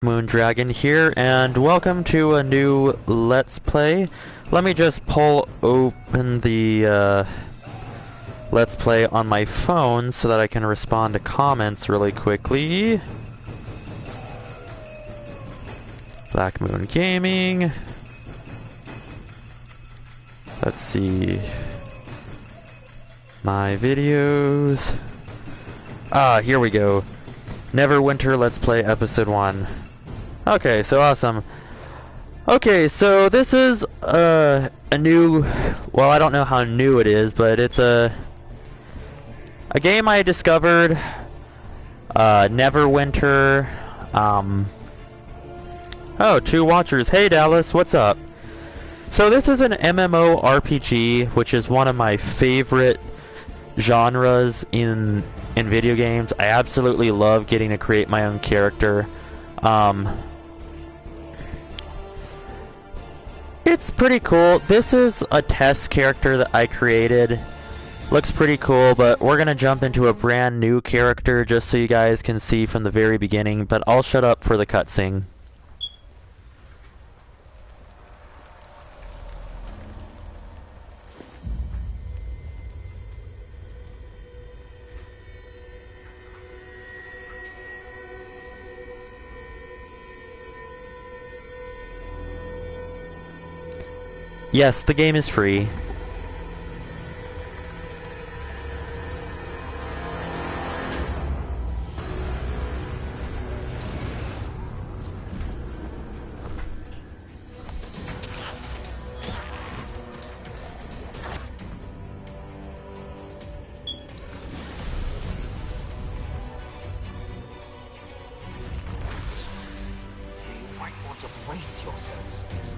BlackMoonDragon here, and welcome to a new Let's Play. Let me just pull open the Let's Play on my phone so that I can respond to comments really quickly. Black Moon Gaming. Let's see. My videos. Here we go. Neverwinter Let's Play Episode 1. Okay, so awesome. Okay, so this is a new, well, I don't know how new it is, but it's a game I discovered, Neverwinter. Oh, two watchers. Hey Dallas, what's up? So this is an MMORPG, which is one of my favorite genres in video games. I absolutely love getting to create my own character. It's pretty cool. This is a test character that I created. Looks pretty cool, but we're gonna jump into a brand new character just so you guys can see from the very beginning, but I'll shut up for the cutscene. Yes, the game is free. You might want to brace yourselves for this.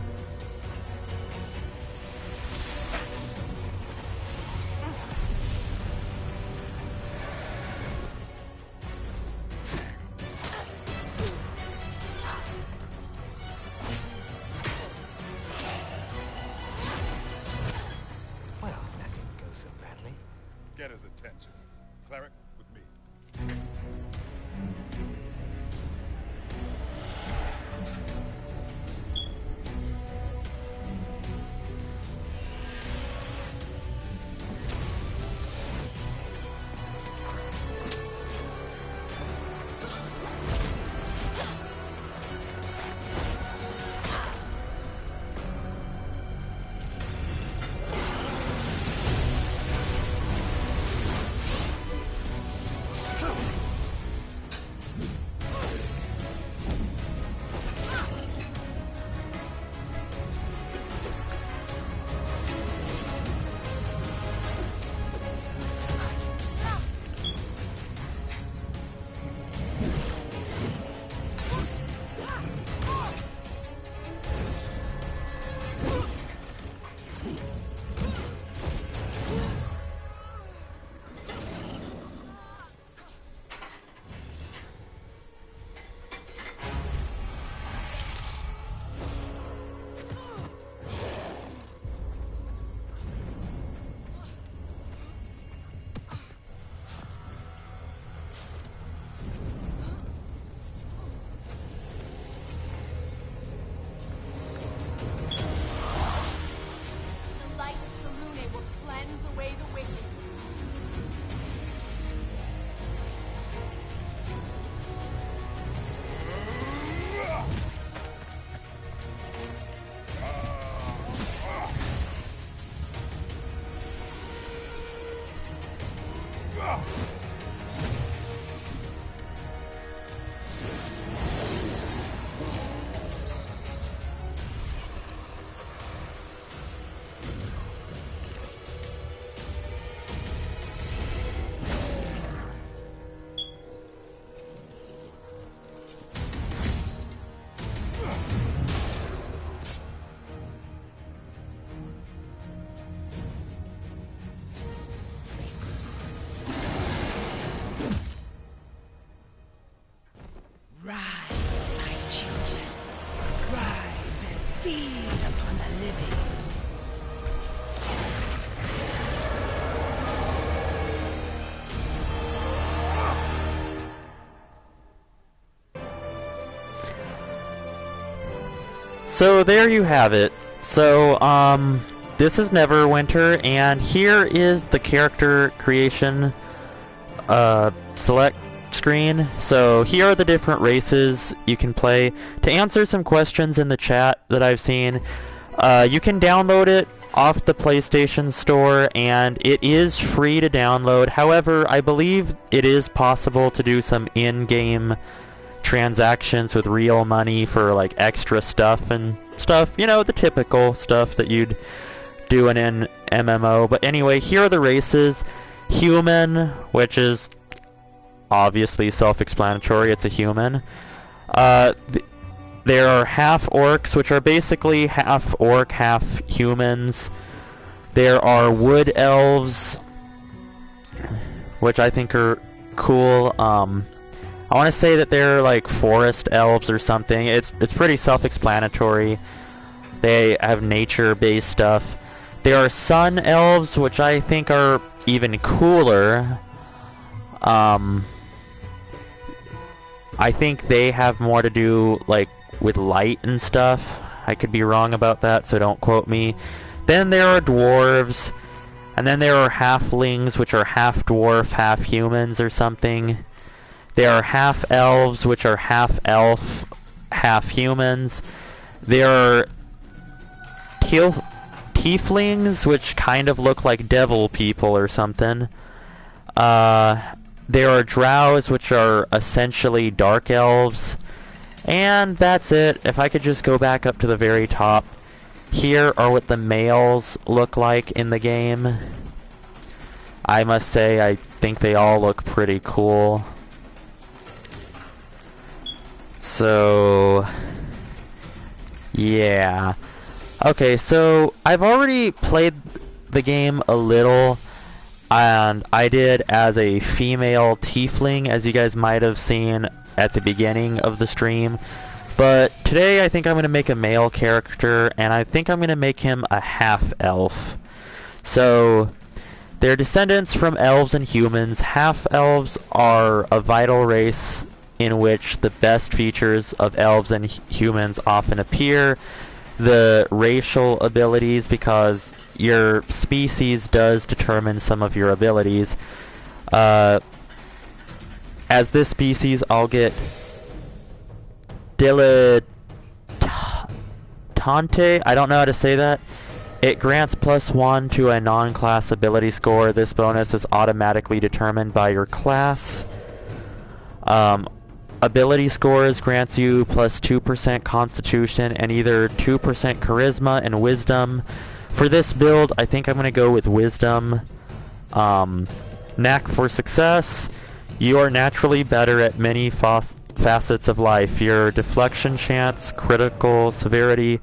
Well, that didn't go so badly. Get his attention. Cleric, with me. The light of Salune will cleanse away the wicked. Rise, my children. Rise and feed upon the living. So there you have it. So, this is Neverwinter, and here is the character creation, select screen. So here are the different races you can play. To answer some questions in the chat that I've seen, you can download it off the PlayStation Store, and it is free to download. However, I believe it is possible to do some in-game transactions with real money for like extra stuff and stuff, you know, the typical stuff that you'd do in an MMO. But anyway, here are the races. Human, which is obviously self-explanatory, it's a human. There are half orcs, which are basically half orc, half humans. There are wood elves, which I think are cool. I want to say that they're like forest elves or something. It's pretty self-explanatory. They have nature-based stuff. There are sun elves, which I think are even cooler. I think they have more to do like with light and stuff. I could be wrong about that, so don't quote me. Then there are dwarves, and then there are halflings, which are half dwarf, half humans or something. There are half elves, which are half elf, half humans. There are tieflings, which kind of look like devil people or something. There are drows, which are essentially dark elves. And that's it. If I could just go back up to the very top. Here are what the males look like in the game. I must say, I think they all look pretty cool. So, yeah. Okay, so I've already played the game a little, and I did as a female tiefling, as you guys might have seen at the beginning of the stream. But today I think I'm going to make a male character, and I think I'm going to make him a half-elf. So, they're descendants from elves and humans. Half-elves are a vital race in which the best features of elves and humans often appear. The racial abilities, because your species does determine some of your abilities. As this species, I'll get Dilettante. I don't know how to say that. It grants +1 to a non-class ability score. This bonus is automatically determined by your class. Ability scores grants you +2% Constitution and either 2% Charisma and Wisdom. For this build, I think I'm going to go with Wisdom. Knack for Success. You are naturally better at many facets of life. Your deflection chance, critical severity,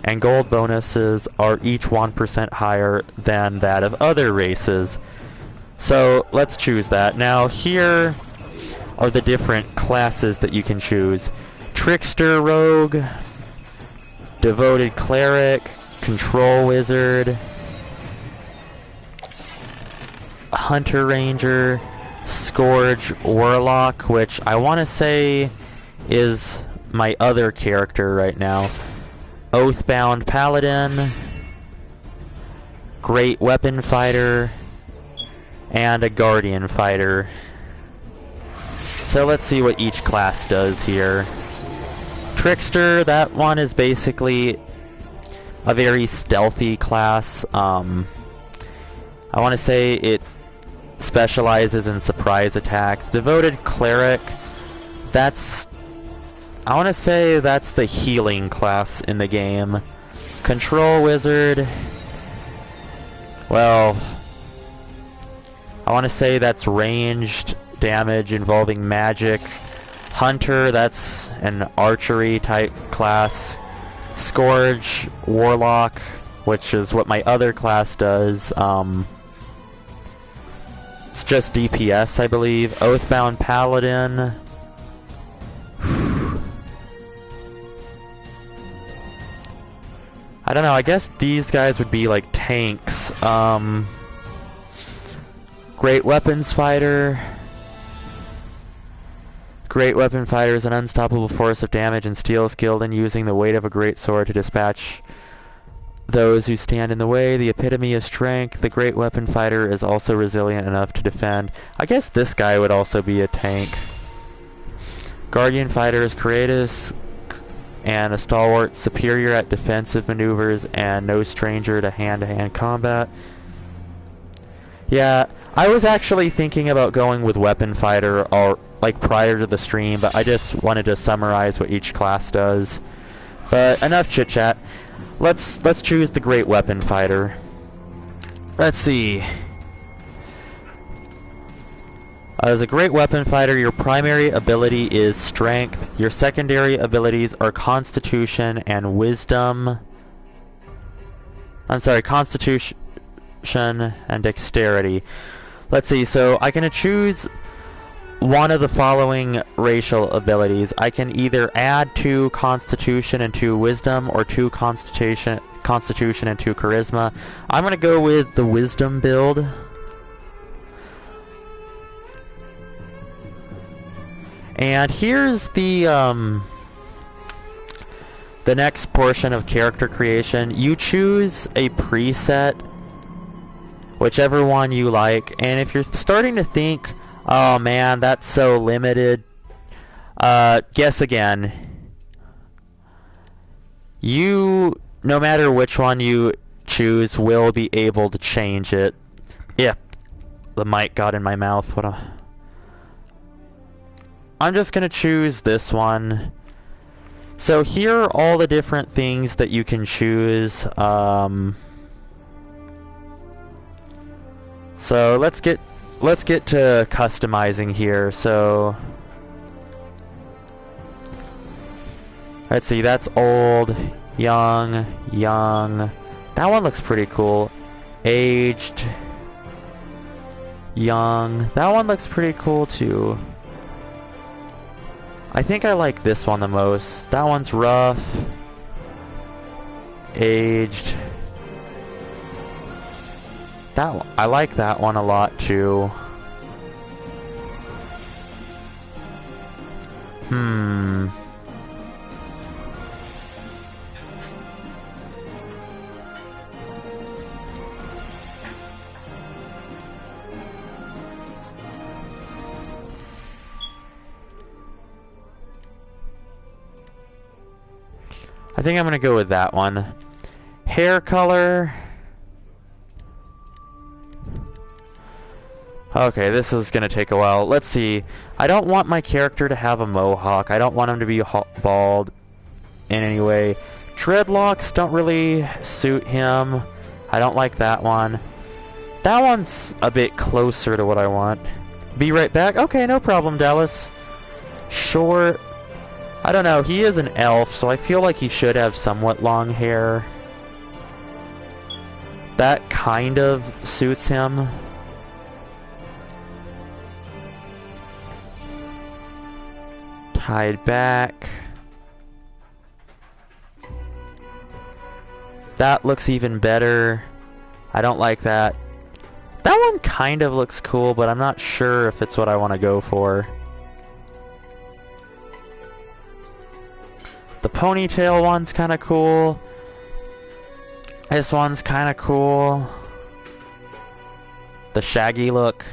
and gold bonuses are each 1% higher than that of other races. So let's choose that. Now here are the different classes that you can choose. Trickster Rogue, Devoted Cleric, Control Wizard, Hunter Ranger, Scourge Warlock, which I want to say is my other character right now. Oathbound Paladin, Great Weapon Fighter, and a Guardian Fighter. So let's see what each class does here. Trickster, that one is basically a very stealthy class. I want to say it specializes in surprise attacks. Devoted Cleric, I want to say that's the healing class in the game. Control Wizard, well, I want to say that's ranged damage involving magic. Hunter, that's an archery type class. Scourge Warlock, which is what my other class does. It's just DPS, I believe. Oathbound Paladin. I don't know, I guess these guys would be like tanks. Great Weapons Fighter. Great weapon fighter is an unstoppable force of damage and steel, skilled in using the weight of a great sword to dispatch those who stand in the way. The epitome of strength. The great weapon fighter is also resilient enough to defend. I guess this guy would also be a tank. Guardian fighter is courageous and a stalwart, superior at defensive maneuvers, and no stranger to hand-to-hand combat. Yeah, I was actually thinking about going with weapon fighter or like prior to the stream, but I just wanted to summarize what each class does. But enough chit chat. Let's choose the great weapon fighter. Let's see. As a great weapon fighter, your primary ability is strength. Your secondary abilities are constitution and wisdom. I'm sorry, constitution and dexterity. Let's see, so I can choose one of the following racial abilities. I can either add 2 constitution and 2 wisdom, or 2 constitution and 2 charisma. I'm gonna go with the wisdom build. And here's the next portion of character creation. You choose a preset, whichever one you like, and if you're starting to think, oh man, that's so limited, guess again. You, no matter which one you choose, will be able to change it. Yeah, the mic got in my mouth. I'm just gonna choose this one. So here are all the different things that you can choose. So let's get to customizing here. So let's see, that's old, young. That one looks pretty cool. Aged, young. That one looks pretty cool too. I think I like this one the most. That one's rough. Aged. I like that one a lot too. I think I'm gonna go with that one. Hair color. Okay, this is gonna take a while. Let's see. I don't want my character to have a mohawk. I don't want him to be bald in any way. Dreadlocks don't really suit him. I don't like that one. That one's a bit closer to what I want. Be right back. Okay, no problem, Dallas. Short. I don't know, he is an elf, so I feel like he should have somewhat long hair. That kind of suits him. Tied back. That looks even better. I don't like that. That one kind of looks cool, but I'm not sure if it's what I want to go for. The ponytail one's kind of cool. This one's kind of cool. The shaggy look.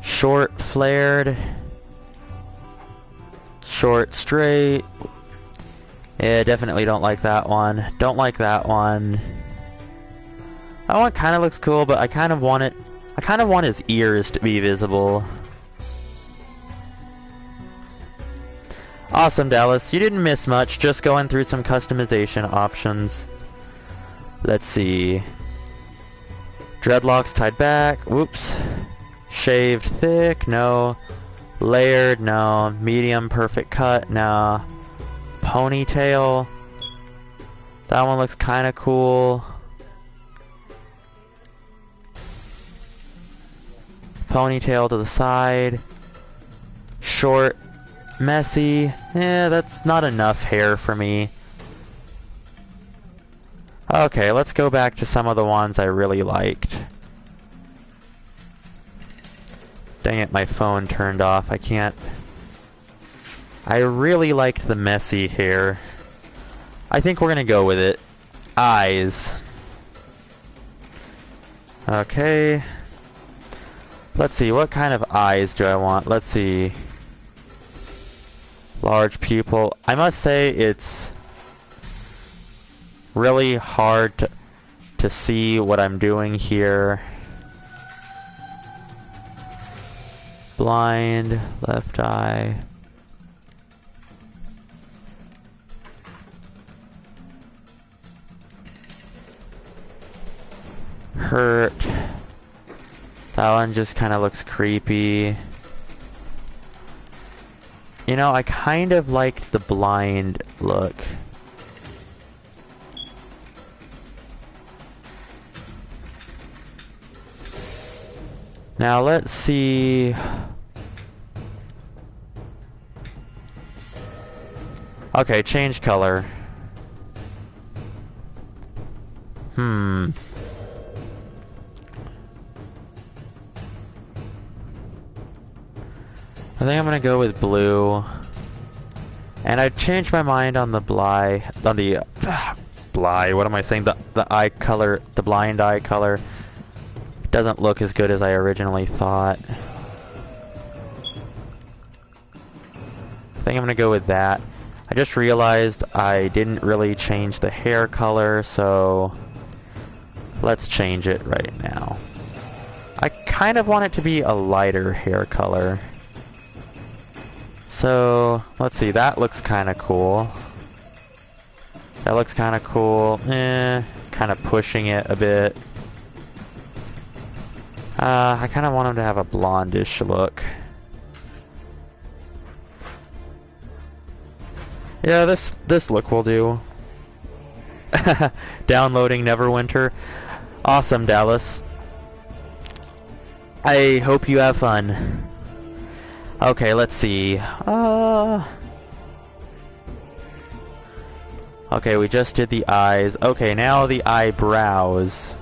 Short flared. Short straight. Yeah, definitely don't like that one. Don't like that one. That one kind of looks cool, but I kind of want his ears to be visible. Awesome, Dallas. You didn't miss much, just going through some customization options. Let's see. Dreadlocks tied back. Whoops. Shaved thick. No. Layered. No. Medium perfect cut. No. Ponytail. That one looks kind of cool. Ponytail to the side. Short. Messy. Yeah, that's not enough hair for me. Okay, let's go back to some of the ones I really liked. Dang it, my phone turned off. I can't... I really liked the messy hair. I think we're gonna go with it. Eyes. Okay. Let's see, what kind of eyes do I want? Let's see. Large pupil. I must say it's really hard to see what I'm doing here. Blind, left eye. Hurt. That one just kind of looks creepy. You know, I kind of liked the blind look. Now let's see. Okay, change color. I think I'm gonna go with blue. And I changed my mind on the blind what am I saying? The eye color, the blind eye color. Doesn't look as good as I originally thought. I think I'm gonna go with that. I just realized I didn't really change the hair color, so let's change it right now. I kind of want it to be a lighter hair color. So, let's see, that looks kind of cool. That looks kind of cool. Kind of pushing it a bit. I kind of want him to have a blondish look. Yeah, this look will do. Downloading Neverwinter. Awesome, Dallas. I hope you have fun. Okay, let's see. Okay, we just did the eyes. Okay, now the eyebrows.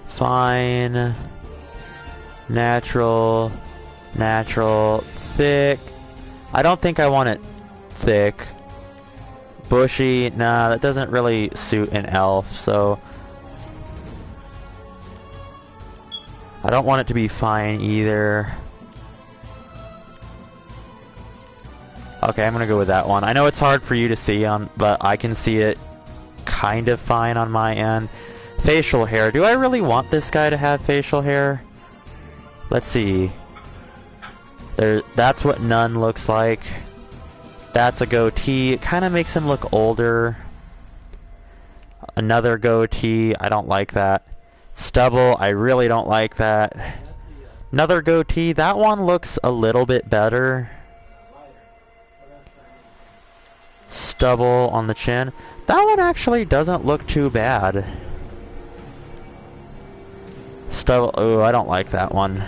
Fine. Natural. Natural. Thick. I don't think I want it thick. Bushy. Nah, that doesn't really suit an elf, so... I don't want it to be fine either. Okay, I'm gonna go with that one. I know it's hard for you to see but I can see it kind of fine on my end. Facial hair. Do I really want this guy to have facial hair? Let's see. That's what none looks like. That's a goatee. It kind of makes him look older. Another goatee. I don't like that. Stubble, I really don't like that. Another goatee, that one looks a little bit better. Stubble on the chin. That one actually doesn't look too bad. Stubble, oh, I don't like that one.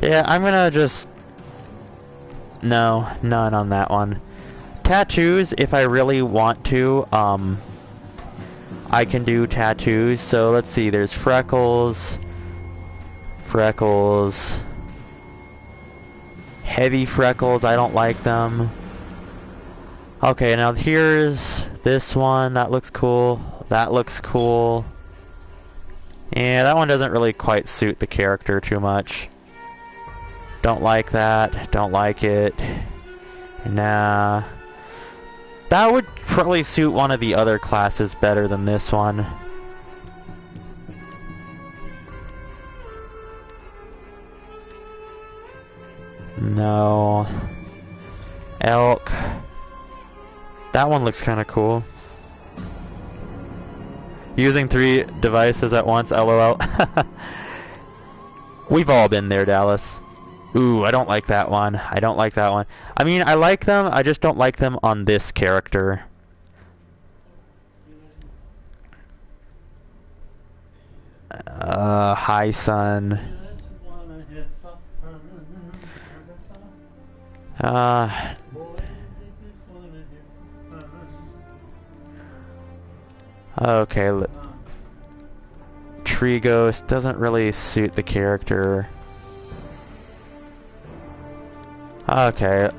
Yeah, I'm gonna just... No, none on that one. Tattoos, if I really want to, I can do tattoos. So let's see, there's freckles, heavy freckles, I don't like them. Okay, now here's this one, that looks cool, that looks cool. Yeah, that one doesn't really quite suit the character too much. Don't like that, don't like it. Nah. That would probably suit one of the other classes better than this one. No. Elk. That one looks kind of cool. Using 3 devices at once, LOL. We've all been there, Dallas. Ooh, I don't like that one. I don't like that one. I mean, I like them, I just don't like them on this character. High Sun. Okay, Tree Ghost doesn't really suit the character. Okay,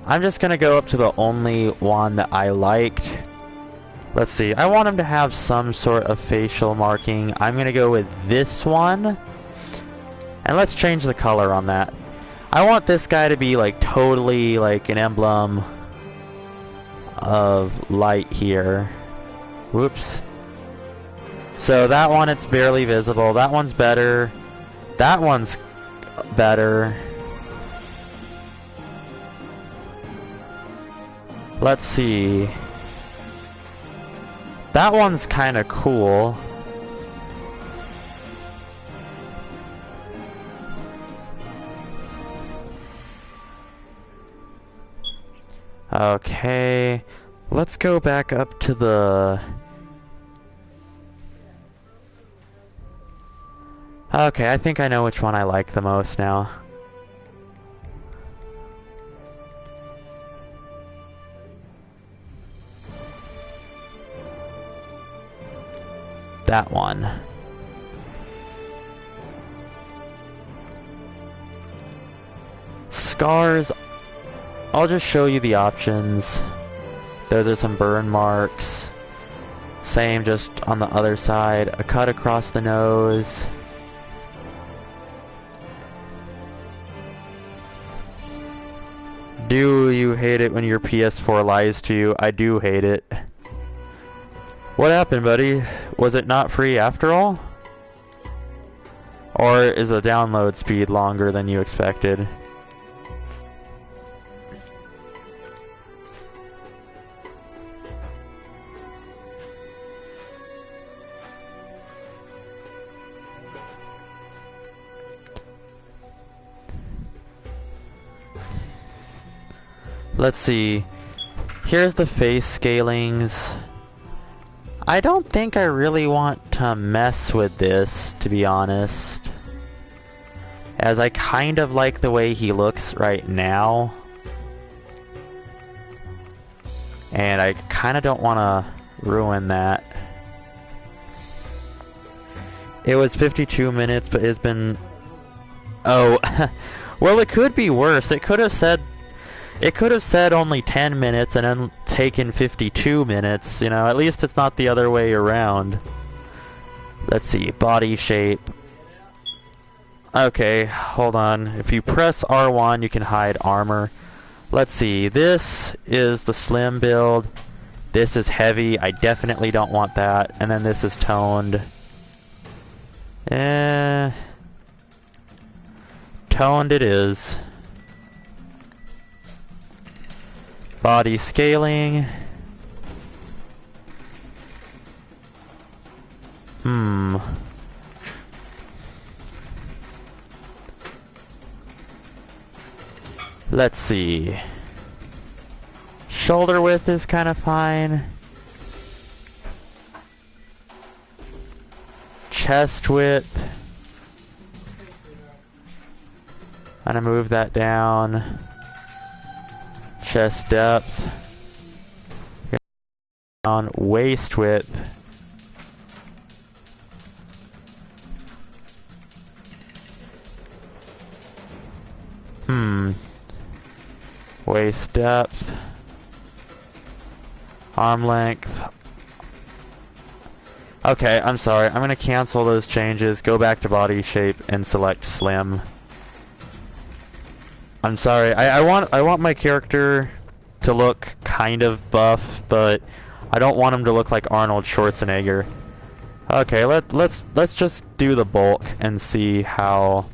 I'm just gonna go up to the only one that I liked. Let's see, I want him to have some sort of facial marking. I'm gonna go with this one. And let's change the color on that. I want this guy to be like totally like an emblem of light here. Whoops. So that one, it's barely visible. That one's better. That one's better. Let's see. That one's kind of cool. Okay, let's go back up to the... Okay, I think I know which one I like the most now. That one. Scars, I'll just show you the options. Those are some burn marks. Same, just on the other side. A cut across the nose. Do you hate it when your PS4 lies to you? I do hate it. What happened, buddy? Was it not free after all? Or is the download speed longer than you expected? Let's see. Here's the face scalings. I don't think I really want to mess with this, to be honest. As I kind of like the way he looks right now. And I kind of don't want to ruin that. It was 52 minutes, but it's been... Oh, well, it could be worse. It could have said only 10 minutes and then taken 52 minutes, you know, at least it's not the other way around. Let's see, body shape. Okay, hold on. If you press R1, you can hide armor. Let's see, this is the slim build. This is heavy, I definitely don't want that. And then this is toned. Toned it is. Body scaling. Let's see. Shoulder width is kind of fine. Chest width. I'm gonna move that down. Chest depth. On waist width. Waist depth. Arm length. Okay, I'm sorry. I'm gonna cancel those changes, go back to body shape, and select slim. I'm sorry. I want my character to look kind of buff, but I don't want him to look like Arnold Schwarzenegger. Okay, let's just do the bulk and see how.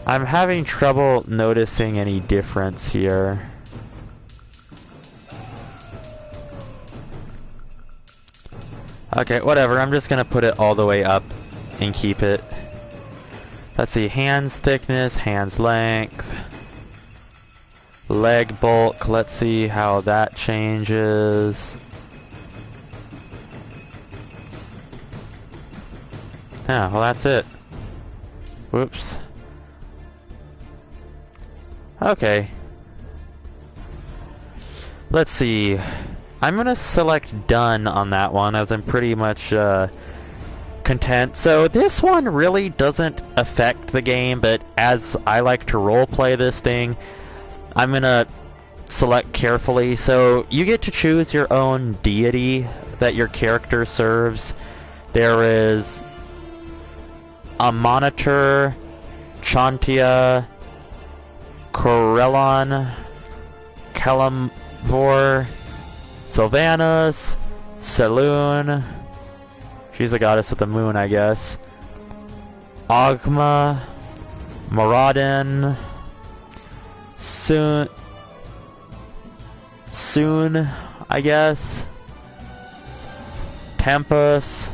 I'm having trouble noticing any difference here. Okay, whatever. I'm just gonna put it all the way up and keep it. Let's see, hands thickness, hands length. Leg bulk, let's see how that changes. Yeah, well that's it. Whoops. Okay. Let's see. I'm gonna select done on that one as I'm pretty much content. So this one really doesn't affect the game, but as I like to roleplay this thing, I'm gonna select carefully. So you get to choose your own deity that your character serves. There is a Monitor, Chantia, Corellon, Kalimvor, Sylvanas, Saloon. She's a goddess of the moon, I guess. Ogma, Moradin, Soon, I guess. Tempest,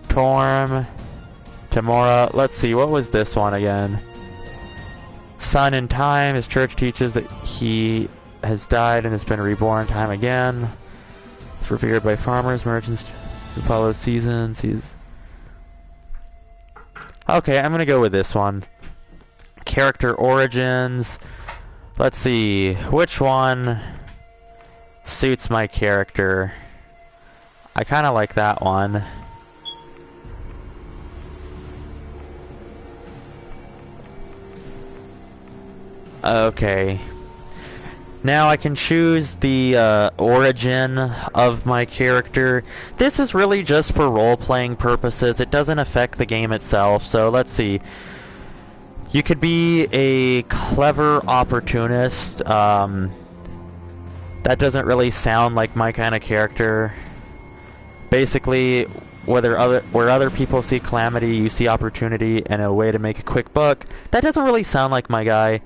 Torm, Tamora. Let's see, what was this one again? Sun in Time. His church teaches that he has died and has been reborn time again. It's revered by farmers, merchants who follow seasons. Okay, I'm gonna go with this one. Character origins. Let's see, which one suits my character? I kind of like that one. Okay. Now I can choose the origin of my character. This is really just for role-playing purposes. It doesn't affect the game itself. So let's see. You could be a clever opportunist. That doesn't really sound like my kind of character. Basically, where other people see calamity, you see opportunity and a way to make a quick buck. That doesn't really sound like my guy.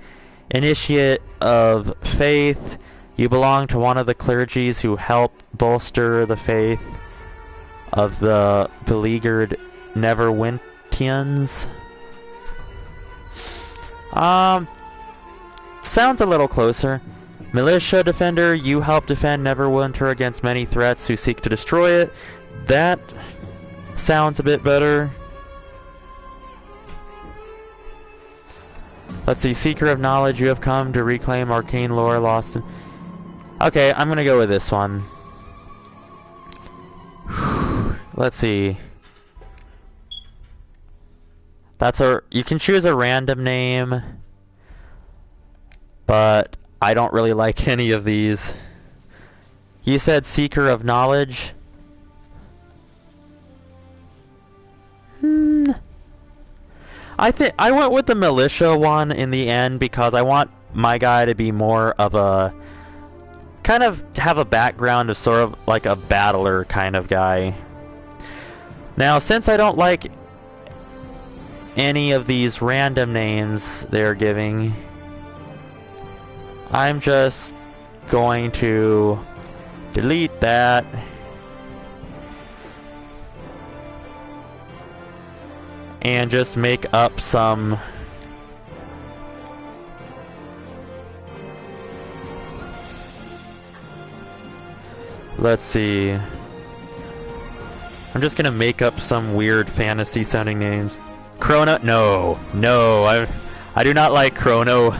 Initiate of faith. You belong to one of the clergies who help bolster the faith of the beleaguered Neverwintians. Sounds a little closer. Militia defender. You help defend Neverwinter against many threats who seek to destroy it. That sounds a bit better. Let's see, Seeker of Knowledge, you have come to reclaim arcane lore lost in... Okay, I'm gonna go with this one. Let's see. You can choose a random name, but I don't really like any of these. You said Seeker of Knowledge? I went with the militia one in the end because I want my guy to be more of a kind of have a background of sort of like a battler kind of guy. Now, since I don't like any of these random names they're giving, I'm just going to delete that. And just make up some... Let's see. I'm just gonna make up some weird fantasy sounding names. Chrono? No. No, I do not like Chrono.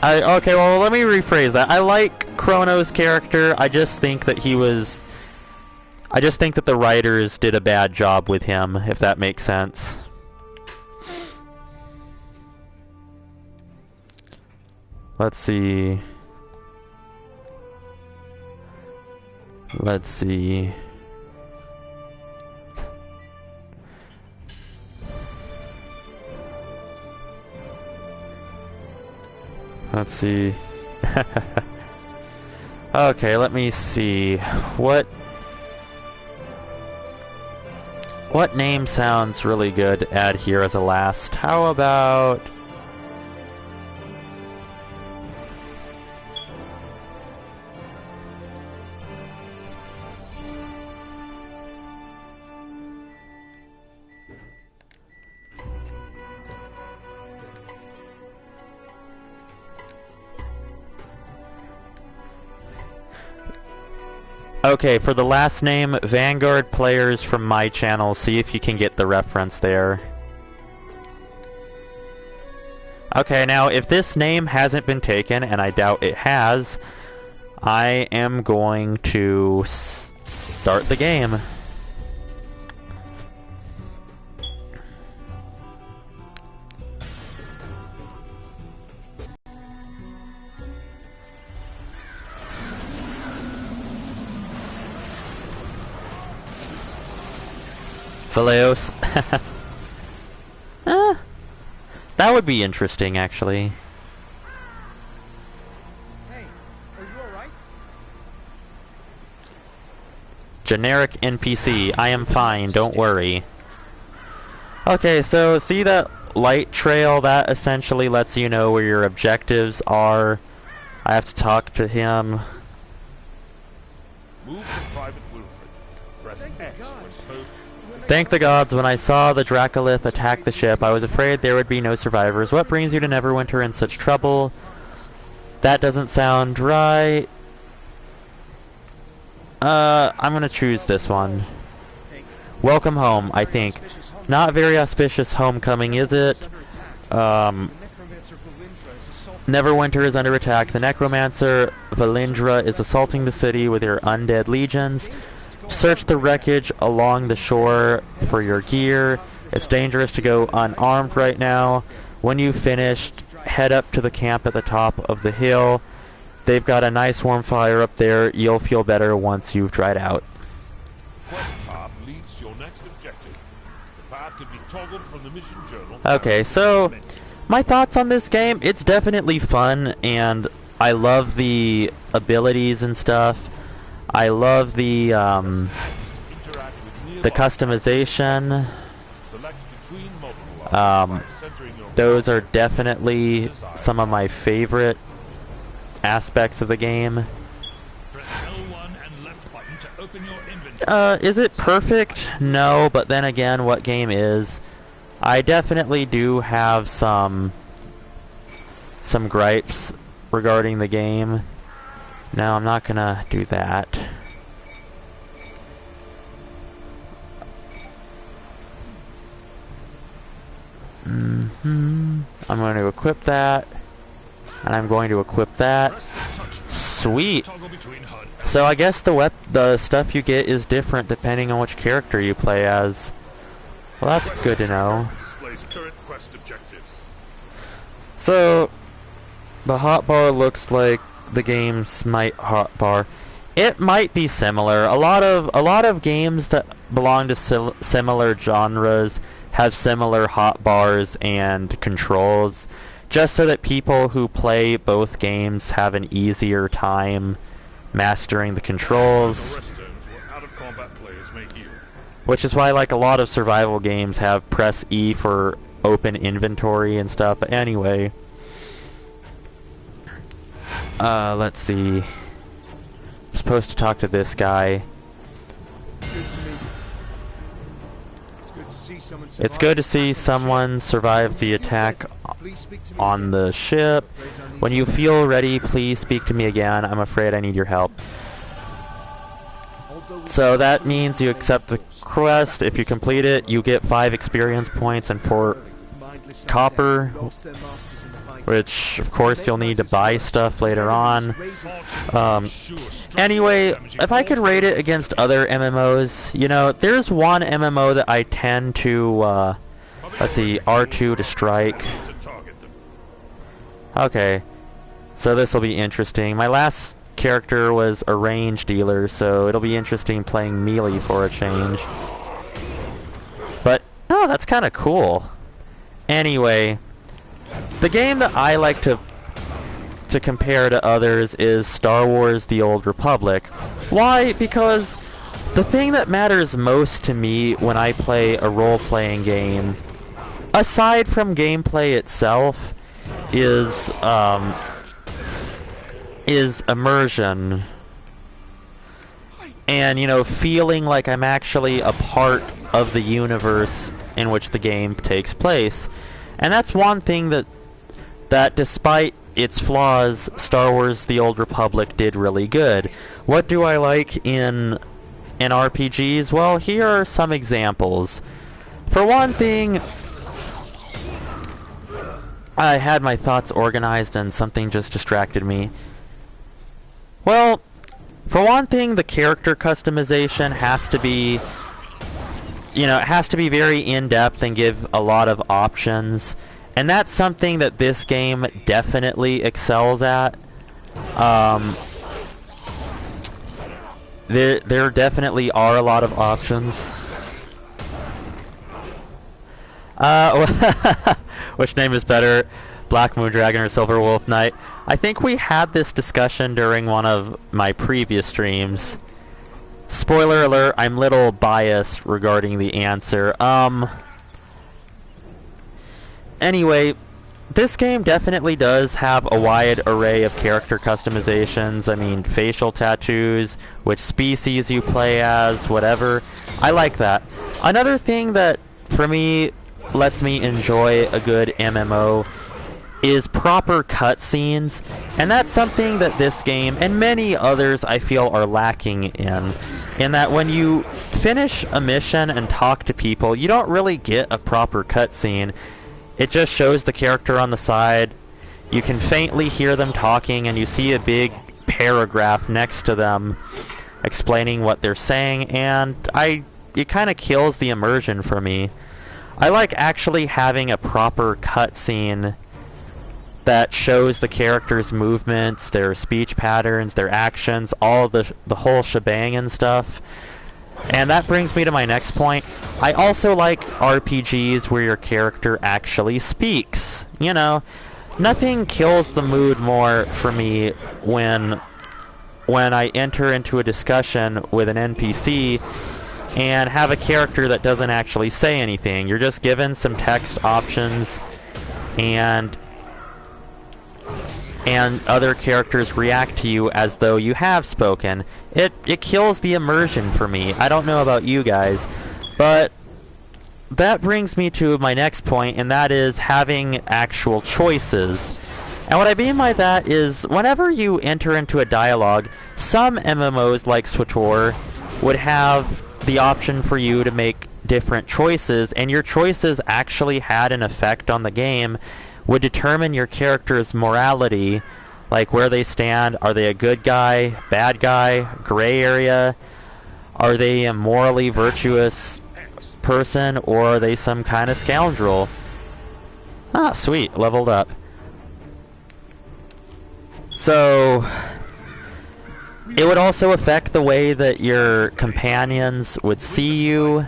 Okay, well, let me rephrase that. I like Chrono's character. I just think that the writers did a bad job with him, if that makes sense. Let's see. Let's see. Let's see. Okay, let me see. What name sounds really good to add here as a last? How about... Okay, for the last name, Vanguard players from my channel, see if you can get the reference there. Okay, now if this name hasn't been taken, and I doubt it has, I am going to start the game. Phileos. That would be interesting, actually. Hey, are you alright? Generic NPC. I am fine, don't worry. Okay, so see that light trail? That essentially lets you know where your objectives are. I have to talk to him. Move to Private Wilfred. Press X when close. Thank the gods, when I saw the Dracolith attack the ship, I was afraid there would be no survivors. What brings you to Neverwinter in such trouble? That doesn't sound right. I'm gonna choose this one. Welcome home, I think. Not very auspicious homecoming, is it? Neverwinter is under attack. The Necromancer Valindra is assaulting the city with her undead legions. Search the wreckage along the shore for your gear. It's dangerous to go unarmed right now. When you've finished, head up to the camp at the top of the hill. They've got a nice warm fire up there. You'll feel better once you've dried out. Quest path leads to your next objective. The path can be toggled from the mission journal. Okay, so my thoughts on this game, it's definitely fun, and I love the abilities and stuff. I love the customization. Those are definitely some of my favorite aspects of the game. Is it perfect? No, but then again, what game is? I definitely do have some gripes regarding the game. No, I'm not gonna do that. I'm going to equip that. And I'm going to equip that. Sweet! So I guess the stuff you get is different depending on which character you play as. Well, that's good to know. So the hotbar looks like the game's Smite hotbar. It might be similar. A lot of games that belong to similar genres have similar hotbars and controls, just so that people who play both games have an easier time mastering the controls. Which is why, like, a lot of survival games have press E for open inventory and stuff. But anyway, let's see. I'm supposed to talk to this guy. It's good to see someone survive the attack on the ship. When you feel ready, please speak to me again. I'm afraid I need your help. So that means you accept the quest. If you complete it, you get 5 experience points and 4 copper, which of course you'll need to buy stuff later on. Anyway, if I could rate it against other MMOs, you know, there's one MMO that I tend to, let's see, R2 to strike. Okay, so this will be interesting. My last character was a range dealer, so it'll be interesting playing melee for a change. But, oh, that's kind of cool. Anyway, the game that I like to compare to others is Star Wars: The Old Republic. Why? Because the thing that matters most to me when I play a role-playing game, aside from gameplay itself, is immersion. And, you know, feeling like I'm actually a part of the universe in which the game takes place. And that's one thing that despite its flaws, Star Wars The Old Republic did really good. What do I like in RPGs? Well, here are some examples. For one thing, I had my thoughts organized and something just distracted me. Well, for one thing, the character customization has to be, it has to be very in-depth and give a lot of options. And that's something that this game definitely excels at. There definitely are a lot of options. Which name is better, BlackMoonDragon or Silver Wolf Knight? I think we had this discussion during one of my previous streams. Spoiler alert, I'm a little biased regarding the answer. Anyway, this game definitely does have a wide array of character customizations. I mean, facial tattoos, which species you play as, whatever. I like that. Another thing that, for me, lets me enjoy a good MMO is proper cutscenes, and that's something that this game and many others I feel are lacking in that when you finish a mission and talk to people, you don't really get a proper cutscene. It just shows the character on the side. You can faintly hear them talking, and you see a big paragraph next to them explaining what they're saying, and it kind of kills the immersion for me. I like actually having a proper cutscene that shows the character's movements, their speech patterns, their actions, all the whole shebang and stuff. And that brings me to my next point. I also like RPGs where your character actually speaks. Nothing kills the mood more for me when I enter into a discussion with an NPC and have a character that doesn't actually say anything. You're just given some text options, and other characters react to you as though you have spoken. It kills the immersion for me. I don't know about you guys, but that brings me to my next point, and that is having actual choices. And what I mean by that is, whenever you enter into a dialogue, some MMOs like SWTOR would have the option for you to make different choices, and your choices actually had an effect on the game, would determine your character's morality, like where they stand. Are they a good guy, bad guy, gray area? Are they a morally virtuous person, or are they some kind of scoundrel? Ah, sweet, leveled up. So, it would also affect the way that your companions would see you,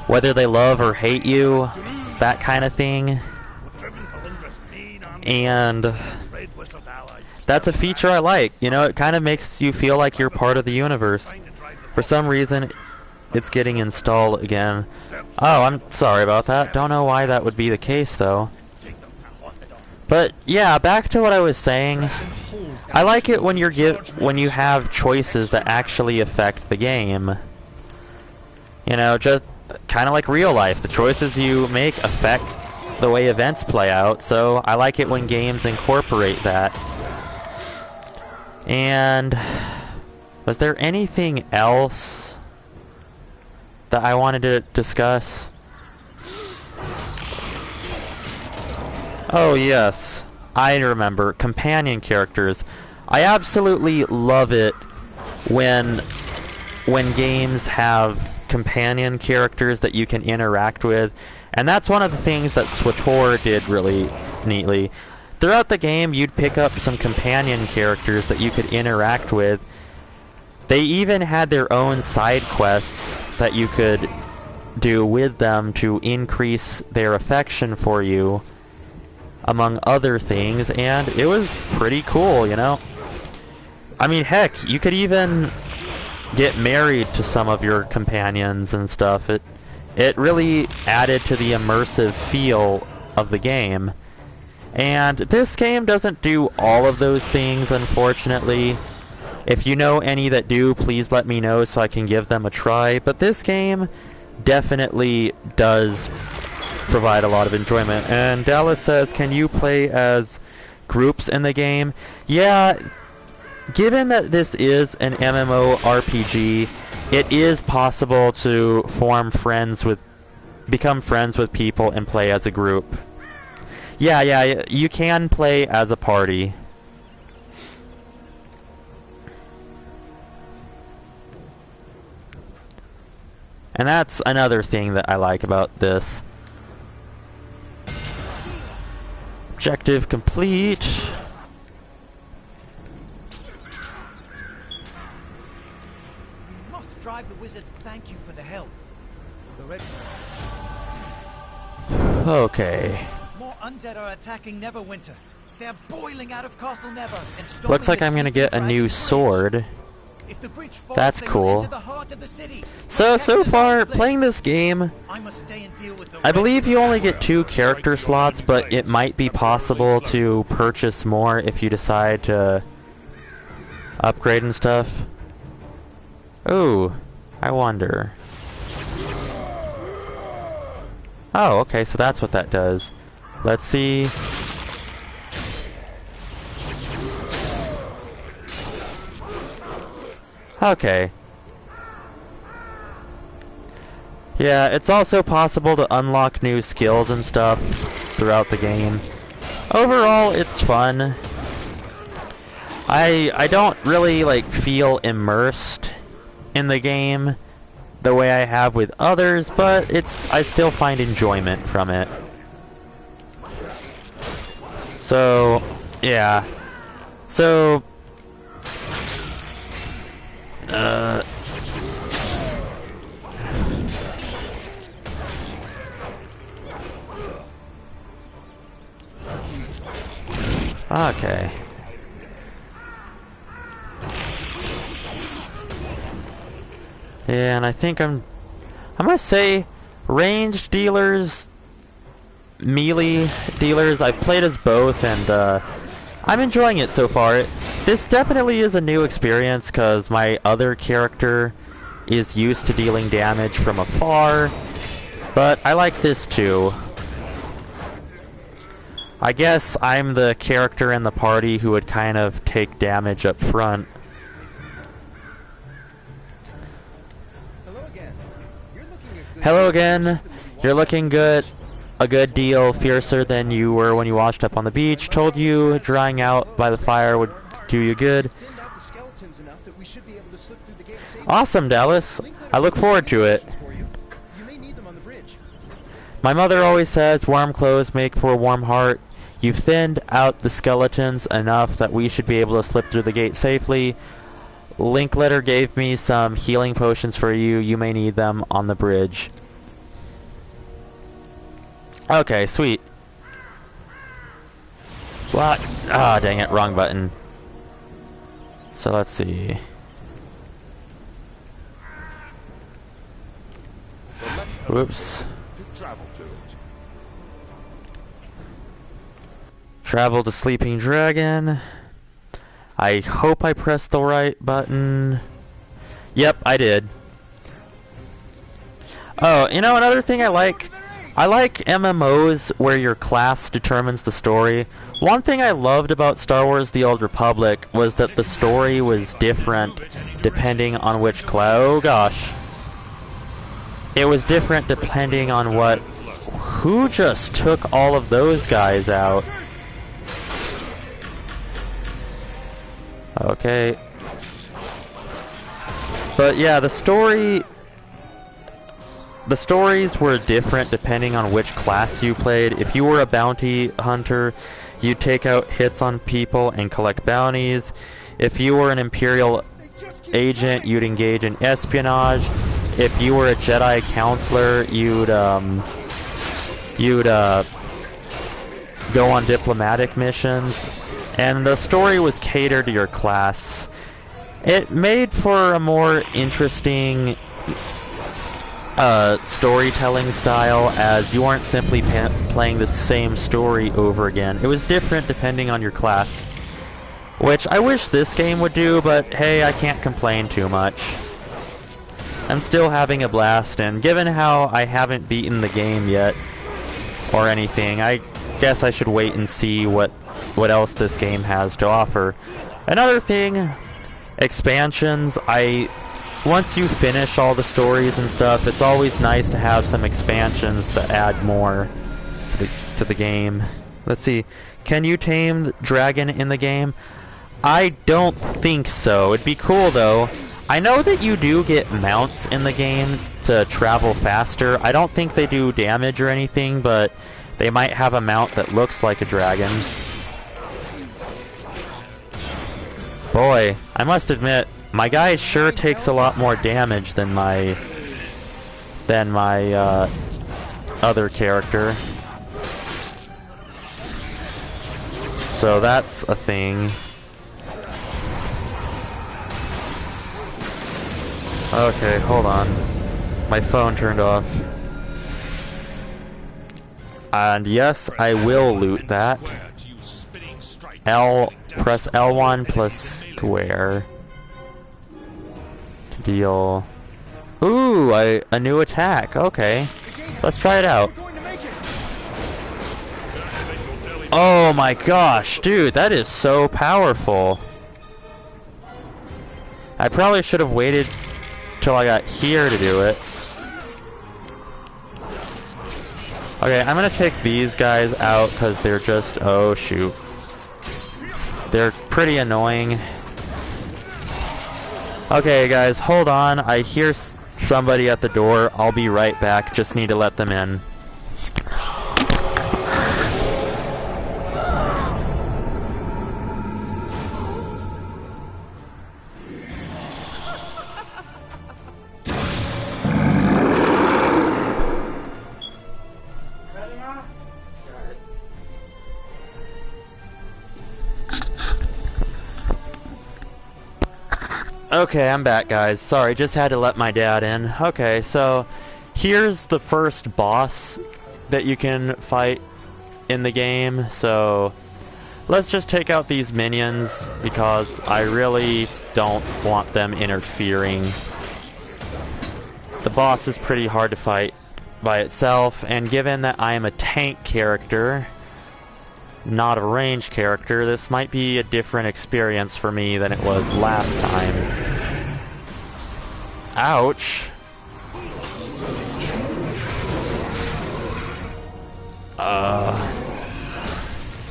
whether they love or hate you, that kind of thing. And that's a feature I like. It kind of makes you feel like you're part of the universe. For some reason, it's getting installed again. Oh, I'm sorry about that. Don't know why that would be the case, though. But yeah, back to what I was saying. I like it when you have choices that actually affect the game. Just kind of like real life. The choices you make affect the way events play out, so I like it when games incorporate that. And was there anything else that I wanted to discuss? Oh yes, I remember. Companion characters. I absolutely love it when games have companion characters that you can interact with. And that's one of the things that SWTOR did really neatly. Throughout the game, you'd pick up some companion characters that you could interact with. They even had their own side quests that you could do with them to increase their affection for you, among other things, and it was pretty cool, I mean, heck, you could even get married to some of your companions and stuff. It really added to the immersive feel of the game. And this game doesn't do all of those things, unfortunately. If you know any that do, please let me know so I can give them a try. But this game definitely does provide a lot of enjoyment. And Dallas says, can you play as groups in the game. Yeah, given that this is an MMORPG, it is possible to become friends with people and play as a group. Yeah, you can play as a party. And that's another thing that I like about this. Objective complete. We must drive the wizards thank you for the help. The red Okay. More undead are attacking Neverwinter. They're boiling out of Castle Never and storming Looks like the I'm gonna sleeping get a new dragon's bridge. sword. If the bridge falls, That's they will cool. enter the heart of the city. So Protect far, the place. playing this game, I must stay and deal with the I red believe you only get 2 character slots, but it might be possible to purchase more if you decide to upgrade and stuff. Ooh, I wonder. Oh, okay, so that's what that does. Let's see. Okay. Yeah, it's also possible to unlock new skills and stuff throughout the game. Overall, it's fun. I don't really like feel immersed in the game the way I have with others, but I still find enjoyment from it. So, yeah. So, okay. Yeah, and I think I'm gonna say ranged dealers, melee dealers. I've played as both, and I'm enjoying it so far. This definitely is a new experience because my other character is used to dealing damage from afar, but I like this too. I guess I'm the character in the party who would kind of take damage up front. Hello again. You're looking good. A good deal fiercer than you were when you washed up on the beach. Told you drying out by the fire would do you good. Awesome, Dallas. I look forward to it. My mother always says warm clothes make for a warm heart. You've thinned out the skeletons enough that we should be able to slip through the gate safely. Linkletter gave me some healing potions for you. You may need them on the bridge. Okay, sweet. What? Ah, dang it, wrong button. So let's see. Whoops. Travel to Sleeping Dragon. I hope I pressed the right button. Yep, I did. Oh, you know, another thing I like MMOs where your class determines the story. One thing I loved about Star Wars The Old Republic was that the story was different depending on which class. Oh gosh. It was different depending on what... Who just took all of those guys out? Okay. But yeah, the stories were different depending on which class you played. If you were a bounty hunter, you'd take out hits on people and collect bounties. If you were an Imperial agent, you'd engage in espionage. If you were a Jedi counselor, you'd go on diplomatic missions. And the story was catered to your class. It made for a more interesting storytelling style, as you aren't simply playing the same story over again. It was different depending on your class, which I wish this game would do, but hey, I can't complain too much. I'm still having a blast, and given how I haven't beaten the game yet or anything, guess I should wait and see what else this game has to offer. Another thing, expansions. Once you finish all the stories and stuff, it's always nice to have some expansions that add more to the game. Let's see. Can you tame the dragon in the game? I don't think so. It'd be cool though. I know that you do get mounts in the game to travel faster. I don't think they do damage or anything, but they might have a mount that looks like a dragon. Boy, I must admit, my guy sure takes a lot more damage than my other character. So that's a thing. Okay, hold on. My phone turned off. And yes, I will loot that. Press L1 plus square to deal. Ooh, a new attack. Okay, let's try it out. Oh my gosh, dude, that is so powerful. I probably should have waited till I got here to do it. Okay, I'm gonna take these guys out because they're just, oh shoot. They're pretty annoying. Okay guys, hold on. I hear somebody at the door. I'll be right back. Just need to let them in. Okay, I'm back, guys. Sorry, just had to let my dad in. Okay, so here's the first boss that you can fight in the game. So let's just take out these minions because I really don't want them interfering. The boss is pretty hard to fight by itself, and given that I am a tank character, not a ranged character, this might be a different experience for me than it was last time. Ouch.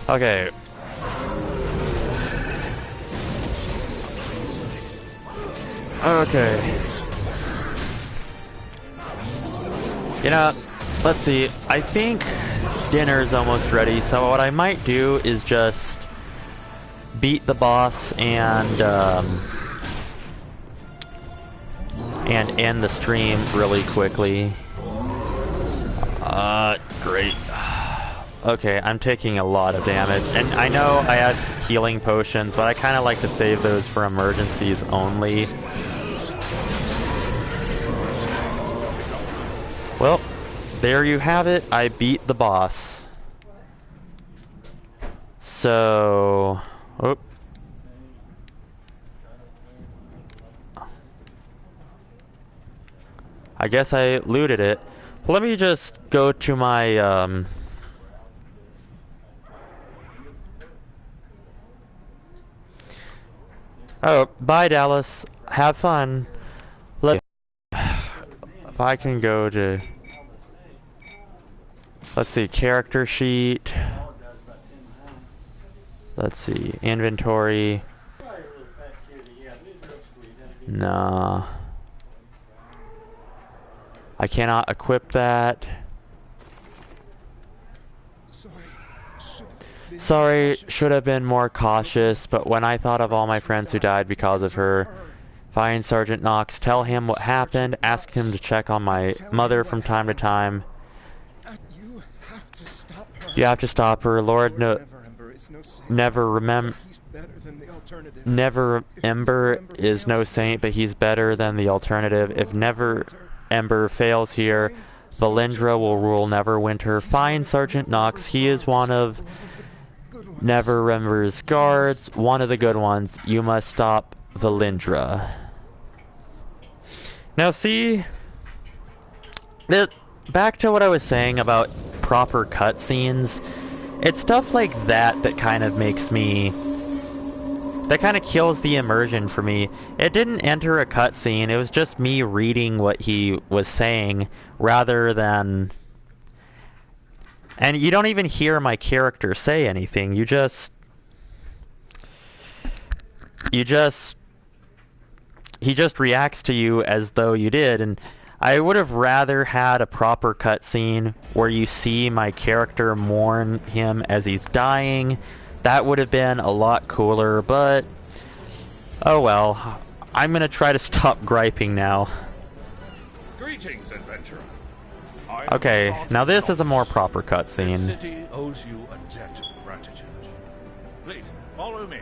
Okay. Okay. You know, let's see. I think dinner is almost ready, so what I might do is just beat the boss and end the stream really quickly. Great. Okay, I'm taking a lot of damage, and I know I have healing potions, but I kind of like to save those for emergencies only. Well, there you have it. I beat the boss. So, oh. I guess I looted it. Let me just go to my oh, bye Dallas. Have fun. If I can go to, let's see, character sheet. Let's see, inventory. Nah. I cannot equip that. Sorry, should have been more cautious, but when I thought of all my friends who died because of her, find Sergeant Knox, tell him what happened, ask him to check on my mother from time to time. You have to stop her. Lord, no, Never Ember is no saint, but he's better than the alternative. If Never Ember fails here, Valindra will rule Neverwinter. Find Sergeant Knox. He is one of Neverember's guards, one of the good ones. You must stop Valindra. Now see, back to what I was saying about proper cutscenes. It's stuff like that that kind of makes me... that kind of kills the immersion for me. It didn't enter a cutscene, it was just me reading what he was saying, rather than... And you don't even hear my character say anything, he just reacts to you as though you did, and I would have rather had a proper cutscene where you see my character mourn him as he's dying. That would have been a lot cooler, but oh well. I'm gonna try to stop griping now. Greetings, adventurer. Okay, now this is a more proper cutscene. The city owes you a debt of gratitude. Please, follow me.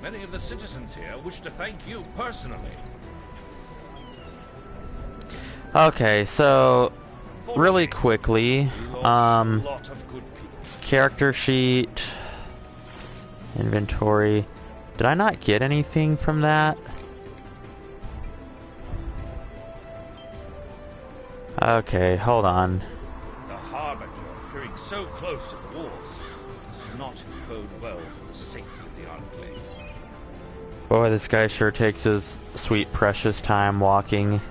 Many of the citizens here wish to thank you personally. Okay, so really quickly, character sheet, inventory. Did I not get anything from that? Okay, hold on. The harbinger appearing so close to the walls does not bode well for the safety of the enclave. Boy, this guy sure takes his sweet precious time walking.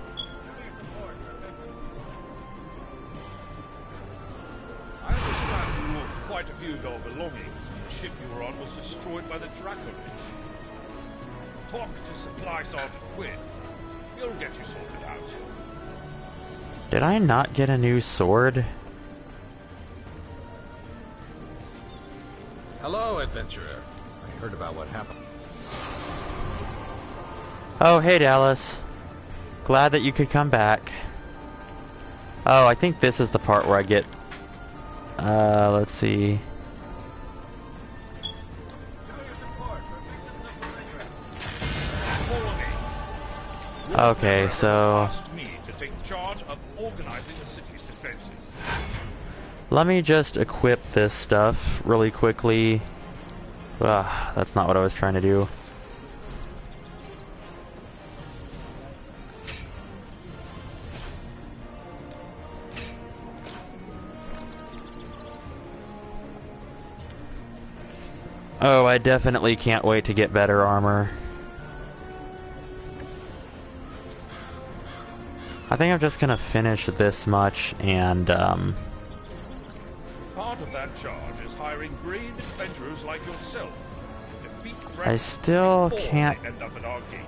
I understand you moved quite a few of your belongings. The ship you were on was destroyed by the Draconage. Talk to Supply Sergeant Quinn. He'll get you sorted out. Did I not get a new sword? Hello, adventurer. I heard about what happened. Oh, hey Dallas. Glad that you could come back. Oh, I think this is the part where I get... let's see. Okay, so... Asked me to take charge of organizing the city's defenses. let me just equip this stuff really quickly. That's not what I was trying to do. Oh, I definitely can't wait to get better armor. I think I'm just gonna finish this much and, Part of that charge is hiring brave adventurers like yourself. Defeat threats I still before can't... they end up at our gates.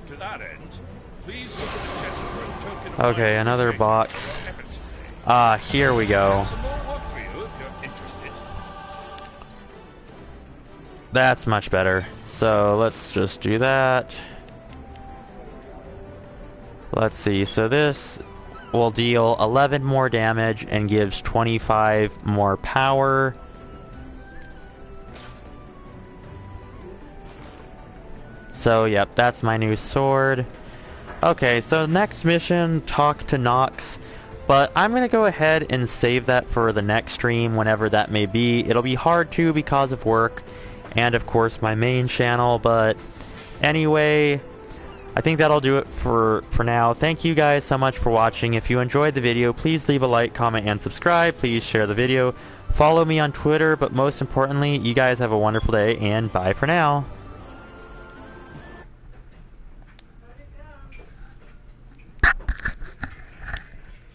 To that end, please look at the chest for a token of Okay, my another appreciation box. for your efforts today. Here we go. Some more work for you if you're interested. That's much better. So let's just do that. Let's see, so this will deal 11 more damage and gives 25 more power. So yep, that's my new sword. Okay, so next mission, talk to Nox. But I'm going to go ahead and save that for the next stream, whenever that may be. It'll be hard to because of work and of course my main channel, but anyway, I think that'll do it for now. Thank you guys so much for watching. If you enjoyed the video, please leave a like, comment, and subscribe. Please share the video. Follow me on Twitter, but most importantly, you guys have a wonderful day, and bye for now.